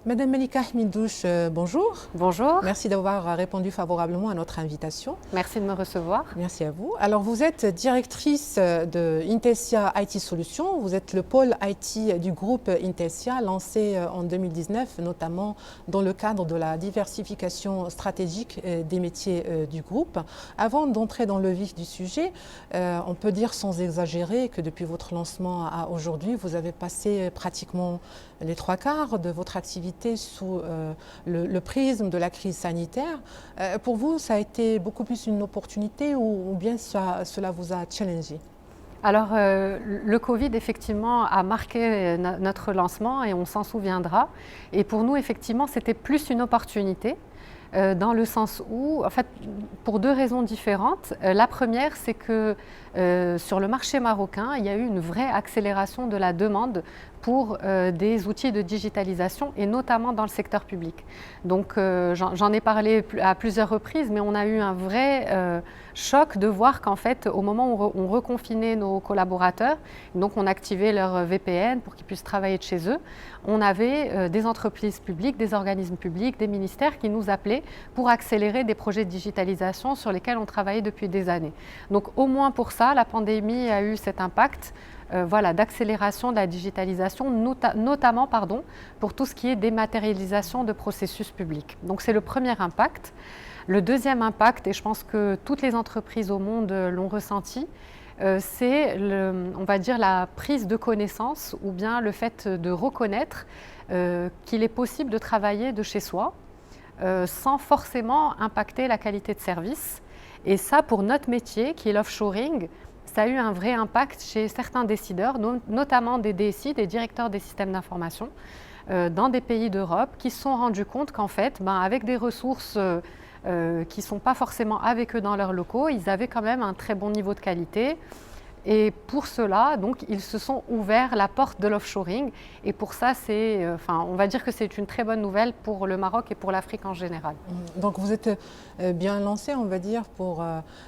Madame Melika Hamidouche, bonjour. Bonjour. Merci d'avoir répondu favorablement à notre invitation. Merci de me recevoir. Merci à vous. Alors, vous êtes directrice de Intelsia IT Solutions. Vous êtes le pôle IT du groupe Intelsia, lancé en 2019, notamment dans le cadre de la diversification stratégique des métiers du groupe. Avant d'entrer dans le vif du sujet, on peut dire sans exagérer que depuis votre lancement à aujourd'hui, vous avez passé pratiquement les 3/4 de votre activité sous le prisme de la crise sanitaire. Pour vous, ça a été beaucoup plus une opportunité ou bien cela vous a challengé? Alors, le Covid, effectivement, a marqué notre lancement et on s'en souviendra. Et pour nous, effectivement, c'était plus une opportunité. Dans le sens où, en fait, pour deux raisons différentes. La première, c'est que sur le marché marocain, il y a eu une vraie accélération de la demande pour des outils de digitalisation et notamment dans le secteur public. Donc j'en ai parlé à plusieurs reprises, mais on a eu un vrai choc de voir qu'en fait, au moment où on reconfinait nos collaborateurs, donc on activait leur VPN pour qu'ils puissent travailler de chez eux, on avait des entreprises publiques, des organismes publics, des ministères qui nous appelaient pour accélérer des projets de digitalisation sur lesquels on travaillait depuis des années. Donc au moins pour ça, la pandémie a eu cet impact d'accélération de la digitalisation, notamment pour tout ce qui est dématérialisation de processus publics. Donc c'est le premier impact. Le deuxième impact, et je pense que toutes les entreprises au monde l'ont ressenti, c'est, on va dire, la prise de connaissance ou bien le fait de reconnaître qu'il est possible de travailler de chez soi sans forcément impacter la qualité de service. Et ça, pour notre métier, qui est l'offshoring, ça a eu un vrai impact chez certains décideurs, notamment des DSI, des directeurs des systèmes d'information, dans des pays d'Europe, qui se sont rendus compte qu'en fait, avec des ressources qui ne sont pas forcément avec eux dans leurs locaux, ils avaient quand même un très bon niveau de qualité. Et pour cela, donc, ils se sont ouverts la porte de l'offshoring. Et pour ça, on va dire que c'est une très bonne nouvelle pour le Maroc et pour l'Afrique en général. Donc vous êtes bien lancé, on va dire, pour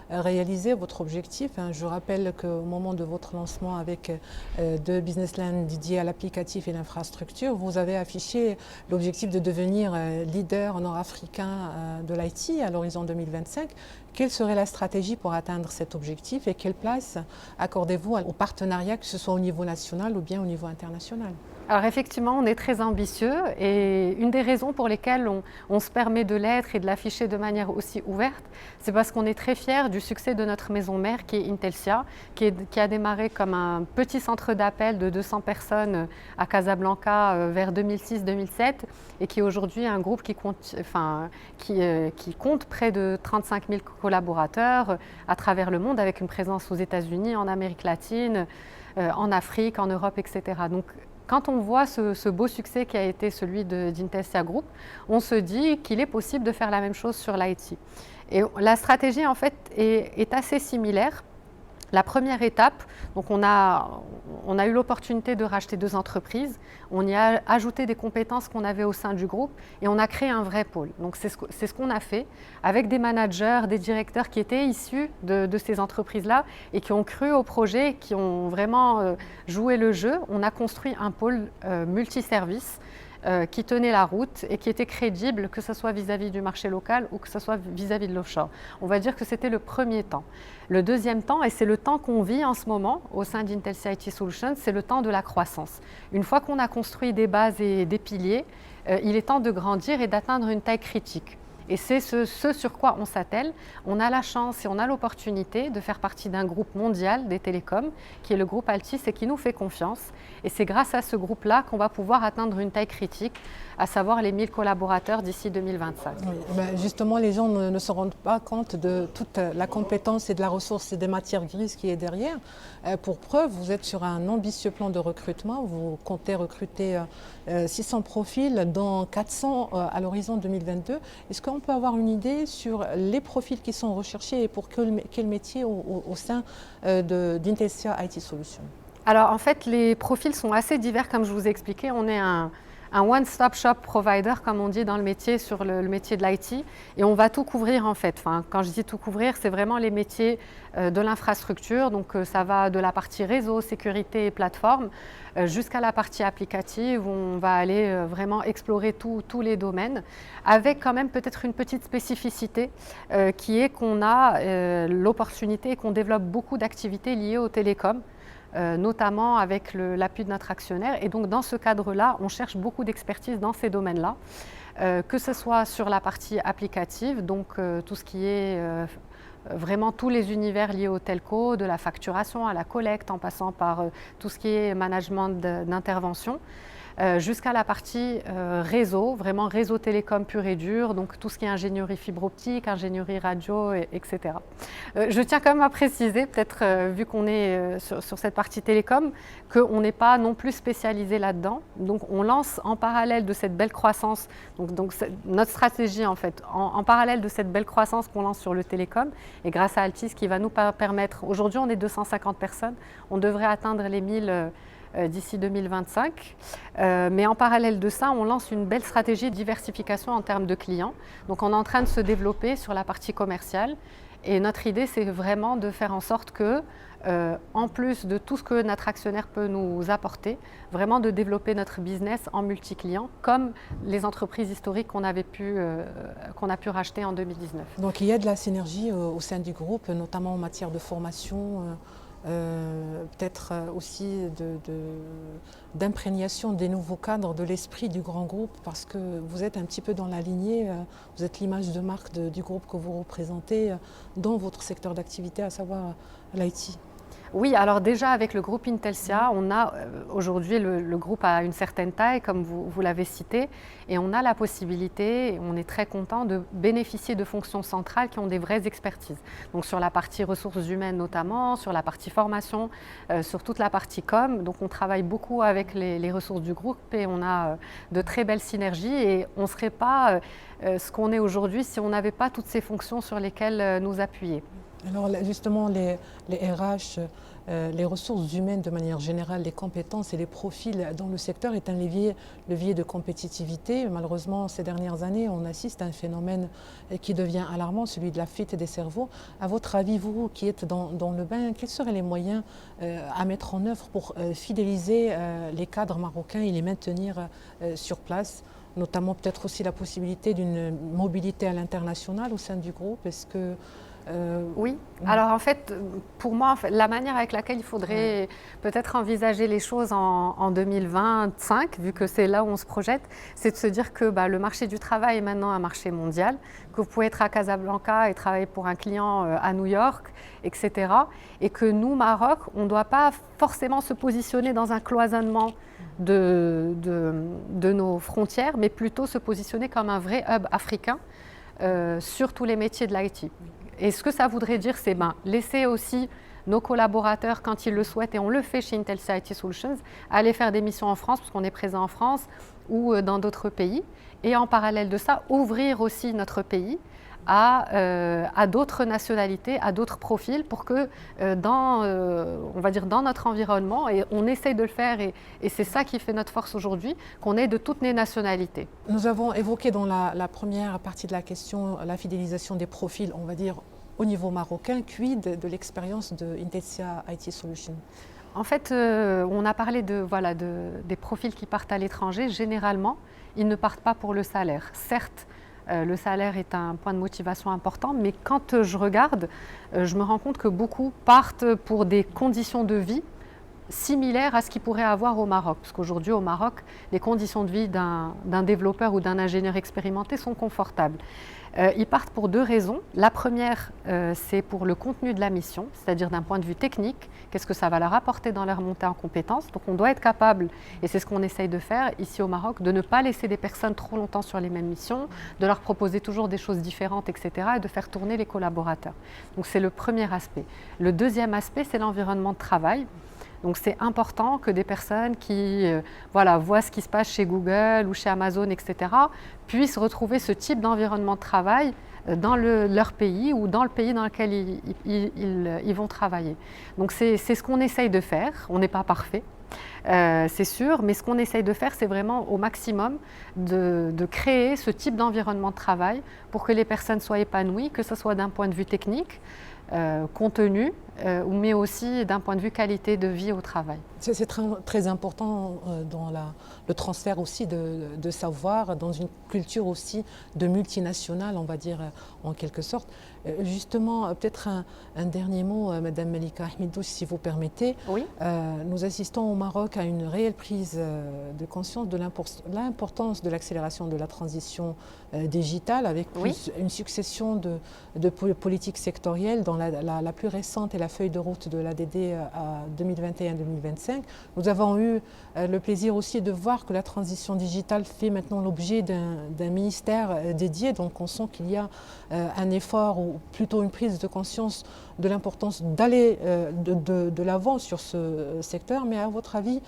réaliser votre objectif. Je rappelle qu'au moment de votre lancement avec deux business lines dédiés à l'applicatif et l'infrastructure, vous avez affiché l'objectif de devenir leader nord-africain de l'IT à l'horizon 2025. Quelle serait la stratégie pour atteindre cet objectif et quelle place accordez-vous au partenariat, que ce soit au niveau national ou bien au niveau international? Alors effectivement, on est très ambitieux et une des raisons pour lesquelles on se permet de l'être et de l'afficher de manière aussi ouverte, c'est parce qu'on est très fiers du succès de notre maison mère qui est Intelsia, qui a démarré comme un petit centre d'appel de 200 personnes à Casablanca vers 2006-2007 et qui est aujourd'hui un groupe qui compte près de 35 000 collaborateurs à travers le monde, avec une présence aux États-Unis, en Amérique latine, en Afrique, en Europe, etc. Donc, quand on voit ce beau succès qui a été celui d'Intelsia Group, on se dit qu'il est possible de faire la même chose sur l'IT. Et la stratégie, en fait, est assez similaire. La première étape, donc on a eu l'opportunité de racheter deux entreprises, on y a ajouté des compétences qu'on avait au sein du groupe et on a créé un vrai pôle. Donc c'est ce qu'on a fait avec des managers, des directeurs qui étaient issus de ces entreprises-là et qui ont cru au projet, qui ont vraiment joué le jeu. On a construit un pôle multiservice qui tenait la route et qui était crédible, que ce soit vis-à-vis du marché local ou que ce soit vis-à-vis de l'offshore. On va dire que c'était le premier temps. Le deuxième temps, et c'est le temps qu'on vit en ce moment au sein d'Intelsia IT Solutions, c'est le temps de la croissance. Une fois qu'on a construit des bases et des piliers, il est temps de grandir et d'atteindre une taille critique. Et c'est ce sur quoi on s'attelle. On a la chance et on a l'opportunité de faire partie d'un groupe mondial des télécoms, qui est le groupe Altice et qui nous fait confiance. Et c'est grâce à ce groupe-là qu'on va pouvoir atteindre une taille critique, à savoir les 1000 collaborateurs d'ici 2025. Oui, justement, les gens ne se rendent pas compte de toute la compétence et de la ressource et des matières grises qui est derrière. Pour preuve, vous êtes sur un ambitieux plan de recrutement. Vous comptez recruter 600 profils, dont 400 à l'horizon 2022. Est-ce qu'on peut avoir une idée sur les profils qui sont recherchés et pour quel métier au sein d'Intelsia IT Solutions? Alors en fait, les profils sont assez divers, comme je vous ai expliqué. On est un un one-stop shop provider, comme on dit dans le métier, sur le métier de l'IT. Et on va tout couvrir en fait. Enfin, quand je dis tout couvrir, c'est vraiment les métiers de l'infrastructure. Donc ça va de la partie réseau, sécurité et plateforme jusqu'à la partie applicative où on va aller vraiment explorer tous les domaines, avec quand même peut-être une petite spécificité qui est qu'on a l'opportunité et qu'on développe beaucoup d'activités liées aux télécoms. Notamment avec l'appui de notre actionnaire. Et donc dans ce cadre-là, on cherche beaucoup d'expertise dans ces domaines-là, que ce soit sur la partie applicative, donc tout ce qui est vraiment tous les univers liés au telco, de la facturation à la collecte, en passant par tout ce qui est management d'intervention, jusqu'à la partie réseau, vraiment réseau télécom pur et dur, donc tout ce qui est ingénierie fibre optique, ingénierie radio, etc. Je tiens quand même à préciser, peut-être vu qu'on est sur cette partie télécom, qu'on n'est pas non plus spécialisé là-dedans. Donc on lance en parallèle de cette belle croissance, donc notre stratégie en fait, en parallèle de cette belle croissance qu'on lance sur le télécom, et grâce à Altice qui va nous permettre, aujourd'hui on est 250 personnes, on devrait atteindre les 1000 d'ici 2025. Mais en parallèle de ça, on lance une belle stratégie de diversification en termes de clients. Donc on est en train de se développer sur la partie commerciale. Et notre idée, c'est vraiment de faire en sorte que, en plus de tout ce que notre actionnaire peut nous apporter, vraiment de développer notre business en multi-clients, comme les entreprises historiques qu'on a pu racheter en 2019. Donc il y a de la synergie au sein du groupe, notamment en matière de formation, peut-être aussi d'imprégnation des nouveaux cadres de l'esprit du grand groupe, parce que vous êtes un petit peu dans la lignée, vous êtes l'image de marque du groupe que vous représentez dans votre secteur d'activité, à savoir l'IT. Oui, alors déjà avec le groupe Intelsia, on a aujourd'hui le groupe a une certaine taille, comme vous l'avez cité, et on a la possibilité, on est très content de bénéficier de fonctions centrales qui ont des vraies expertises. Donc sur la partie ressources humaines notamment, sur la partie formation, sur toute la partie com. Donc on travaille beaucoup avec les ressources du groupe et on a de très belles synergies et on ne serait pas ce qu'on est aujourd'hui si on n'avait pas toutes ces fonctions sur lesquelles nous appuyer. Alors justement, les RH, les ressources humaines de manière générale, les compétences et les profils dans le secteur est un levier de compétitivité. Malheureusement, ces dernières années, on assiste à un phénomène qui devient alarmant, celui de la fuite des cerveaux. À votre avis, vous qui êtes dans le bain, quels seraient les moyens à mettre en œuvre pour fidéliser les cadres marocains et les maintenir sur place ? Notamment peut-être aussi la possibilité d'une mobilité à l'international au sein du groupe. Est-ce que oui, alors en fait, pour moi, la manière avec laquelle il faudrait peut-être envisager les choses en 2025, vu que c'est là où on se projette, c'est de se dire que le marché du travail est maintenant un marché mondial, que vous pouvez être à Casablanca et travailler pour un client à New York, etc. Et que nous, Maroc, on ne doit pas forcément se positionner dans un cloisonnement de nos frontières, mais plutôt se positionner comme un vrai hub africain sur tous les métiers de l'IT. Et ce que ça voudrait dire, c'est laisser aussi nos collaborateurs, quand ils le souhaitent, et on le fait chez Intelsia IT Solutions, aller faire des missions en France, parce qu'on est présent en France ou dans d'autres pays. Et en parallèle de ça, ouvrir aussi notre pays à d'autres nationalités, à d'autres profils, pour que on va dire dans notre environnement, et on essaye de le faire, et c'est ça qui fait notre force aujourd'hui, qu'on ait de toutes les nationalités. Nous avons évoqué dans la première partie de la question la fidélisation des profils, on va dire au niveau marocain. Quid de l'expérience de Intelsia IT Solutions ? En fait, on a parlé des profils qui partent à l'étranger. Généralement, ils ne partent pas pour le salaire. Certes, le salaire est un point de motivation important, mais quand je regarde, je me rends compte que beaucoup partent pour des conditions de vie similaires à ce qu'ils pourraient avoir au Maroc. Parce qu'aujourd'hui, au Maroc, les conditions de vie d'un développeur ou d'un ingénieur expérimenté sont confortables. Ils partent pour deux raisons. La première, c'est pour le contenu de la mission, c'est-à-dire d'un point de vue technique, qu'est-ce que ça va leur apporter dans leur montée en compétences. Donc on doit être capable, et c'est ce qu'on essaye de faire ici au Maroc, de ne pas laisser des personnes trop longtemps sur les mêmes missions, de leur proposer toujours des choses différentes, etc., et de faire tourner les collaborateurs. Donc c'est le premier aspect. Le deuxième aspect, c'est l'environnement de travail. Donc c'est important que des personnes qui voient ce qui se passe chez Google ou chez Amazon, etc., puissent retrouver ce type d'environnement de travail dans leur pays ou dans le pays dans lequel ils vont travailler. Donc c'est ce qu'on essaye de faire. On n'est pas parfait, c'est sûr, mais ce qu'on essaye de faire, c'est vraiment au maximum de créer ce type d'environnement de travail pour que les personnes soient épanouies, que ce soit d'un point de vue technique, contenu, mais aussi d'un point de vue qualité de vie au travail. C'est très important dans le transfert aussi de savoir, dans une culture aussi de multinationale, on va dire en quelque sorte. Justement, peut-être un dernier mot, Madame Malika Ahmedouche, si vous permettez. Oui. Nous assistons au Maroc à une réelle prise de conscience de l'importance de l'accélération de la transition digitale, avec une succession de politiques sectorielles, dont la plus récente est la feuille de route de l'ADD à 2021-2025. Nous avons eu le plaisir aussi de voir que la transition digitale fait maintenant l'objet d'un ministère dédié, donc on sent qu'il y a un effort ou plutôt une prise de conscience de l'importance d'aller de l'avant sur ce secteur. Mais à votre avis,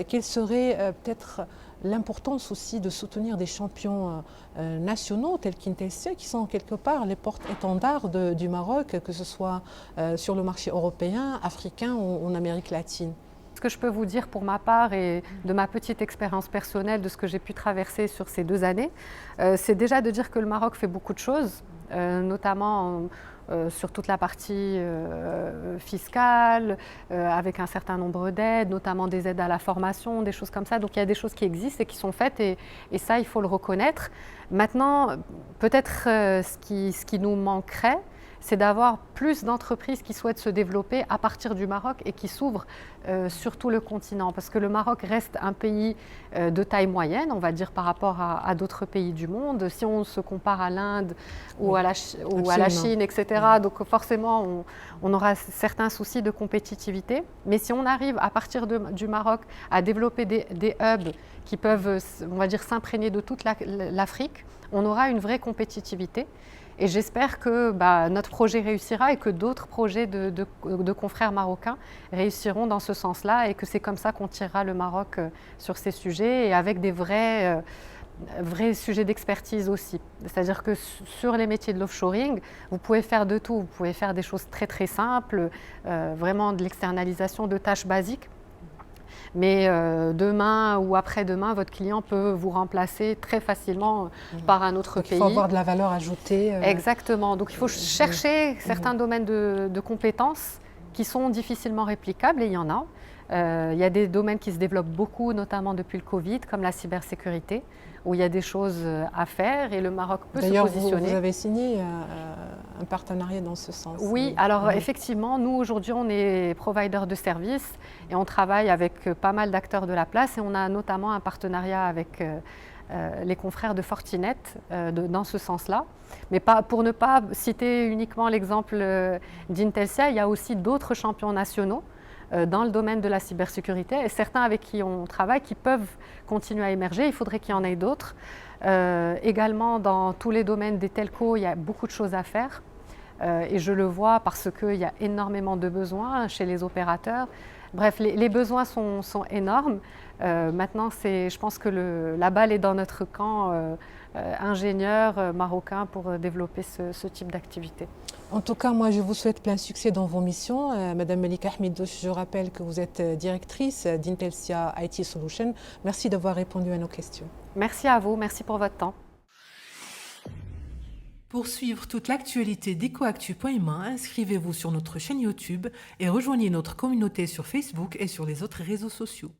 quelle serait peut-être l'importance aussi de soutenir des champions nationaux tels qu'Intelsia, qui sont quelque part les porte-étendards du Maroc, que ce soit sur le marché européen, africain ou en Amérique latine? Ce que je peux vous dire pour ma part et de ma petite expérience personnelle, de ce que j'ai pu traverser sur ces 2 années, c'est déjà de dire que le Maroc fait beaucoup de choses, notamment sur toute la partie fiscale, avec un certain nombre d'aides, notamment des aides à la formation, des choses comme ça. Donc il y a des choses qui existent et qui sont faites et ça, il faut le reconnaître. Maintenant, peut-être ce qui nous manquerait, c'est d'avoir plus d'entreprises qui souhaitent se développer à partir du Maroc et qui s'ouvrent sur tout le continent. Parce que le Maroc reste un pays de taille moyenne, on va dire, par rapport à d'autres pays du monde. Si on se compare à l'Inde ou à la Chine, etc., donc forcément, on aura certains soucis de compétitivité. Mais si on arrive à partir du Maroc à développer des hubs qui peuvent, on va dire, s'imprégner de toute l'Afrique, on aura une vraie compétitivité. Et j'espère que notre projet réussira et que d'autres projets de confrères marocains réussiront dans ce sens-là et que c'est comme ça qu'on tirera le Maroc sur ces sujets et avec des vrais sujets d'expertise aussi. C'est-à-dire que sur les métiers de l'offshoring, vous pouvez faire de tout. Vous pouvez faire des choses très très simples, vraiment de l'externalisation de tâches basiques. Mais demain ou après-demain, votre client peut vous remplacer très facilement par un autre pays. Il faut avoir de la valeur ajoutée. Exactement. Donc il faut chercher certains domaines de compétences qui sont difficilement réplicables, et il y en a. Il y a des domaines qui se développent beaucoup, notamment depuis le Covid, comme la cybersécurité, où il y a des choses à faire et le Maroc peut se positionner. D'ailleurs, vous avez signé un partenariat dans ce sens. Oui, alors effectivement, nous aujourd'hui, on est provider de services et on travaille avec pas mal d'acteurs de la place et on a notamment un partenariat avec les confrères de Fortinet dans ce sens-là. Mais pour ne pas citer uniquement l'exemple d'Intelsia, il y a aussi d'autres champions nationaux dans le domaine de la cybersécurité et certains avec qui on travaille qui peuvent continuer à émerger. Il faudrait qu'il y en ait d'autres. Également, dans tous les domaines des telcos, il y a beaucoup de choses à faire. Et je le vois parce qu'il y a énormément de besoins chez les opérateurs. Bref, les besoins sont énormes. Maintenant, je pense que la balle est dans notre camp ingénieurs marocains pour développer ce type d'activité. En tout cas, moi, je vous souhaite plein succès dans vos missions. Madame Malika Ahmedouche, je rappelle que vous êtes directrice d'Intelsia IT Solutions. Merci d'avoir répondu à nos questions. Merci à vous, merci pour votre temps. Pour suivre toute l'actualité d'EcoActu.ma, inscrivez-vous sur notre chaîne YouTube et rejoignez notre communauté sur Facebook et sur les autres réseaux sociaux.